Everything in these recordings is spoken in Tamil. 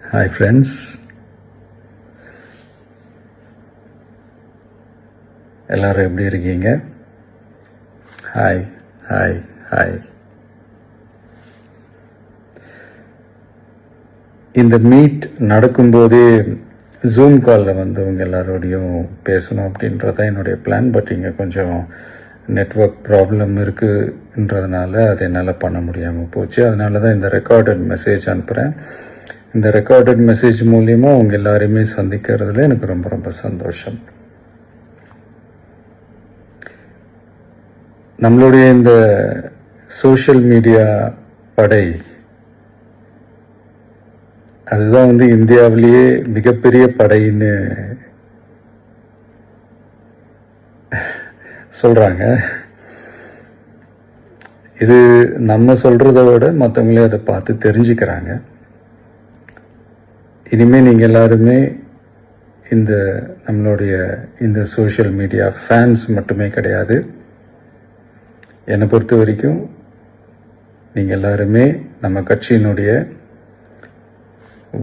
ஹாய் ஃப்ரெண்ட்ஸ், எல்லாரும் எப்படி இருக்கீங்க? Hi hi hi. இந்த மீட் நடக்கும்போதே ஜூம் காலில் வந்து உங்கள் எல்லாரோடையும் பேசணும் அப்படின்றதான் என்னுடைய பிளான். பட் இங்கே கொஞ்சம் நெட்வொர்க் ப்ராப்ளம் இருக்குன்றதுனால அதை என்னால் பண்ண முடியாமல் போச்சு. அதனால தான் இந்த ரெக்கார்டட் மெசேஜ் அனுப்புகிறேன். இந்த ரெக்கார்டட் மெசேஜ் மூலிமா அவங்க எல்லாரையுமே சந்திக்கிறதுல எனக்கு ரொம்ப ரொம்ப சந்தோஷம். நம்மளுடைய இந்த சோஷியல் மீடியா படை, அதுதான் வந்து இந்தியாவிலேயே மிகப்பெரிய படைன்னு சொல்றாங்க. இது நம்ம சொல்றதை விட மற்றவங்களே அதை பார்த்து தெரிஞ்சுக்கிறாங்க. இனிமேல் நீங்கள் எல்லாருமே இந்த நம்மளுடைய இந்த சோஷியல் மீடியா ஃபேன்ஸ் மட்டுமே கிடையாது. என்னை பொறுத்த வரைக்கும் நீங்கள் எல்லாருமே நம்ம கட்சியினுடைய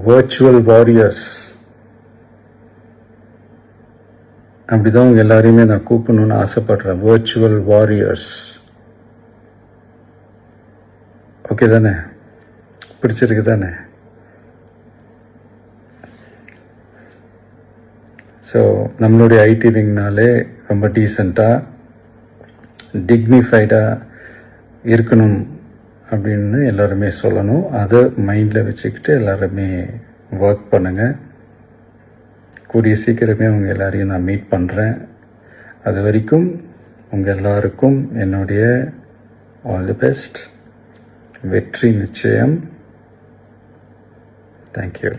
வர்ச்சுவல் வாரியர்ஸ். அப்படிதான் உங்க எல்லாரையுமே நான் கூப்பிடணும்னு ஆசைப்படுறேன். Virtual warriors. ஓகே தானே? பிடிச்சிருக்கு தானே? ஸோ நம்மளுடைய ஐடி விங்னாலே ரொம்ப டீசெண்டாக டிக்னிஃபைடாக இருக்கணும் அப்படின்னு எல்லாருமே சொல்லணும். அதை மைண்டில் வச்சுக்கிட்டு எல்லாருமே ஒர்க் பண்ணுங்கள். கூடிய சீக்கிரமே உங்கள் எல்லாரையும் நான் மீட் பண்ணுறேன். அது வரைக்கும் உங்கள் எல்லாருக்கும் என்னுடைய ஆல் தி பெஸ்ட். வெற்றி நிச்சயம். தேங்க்யூ.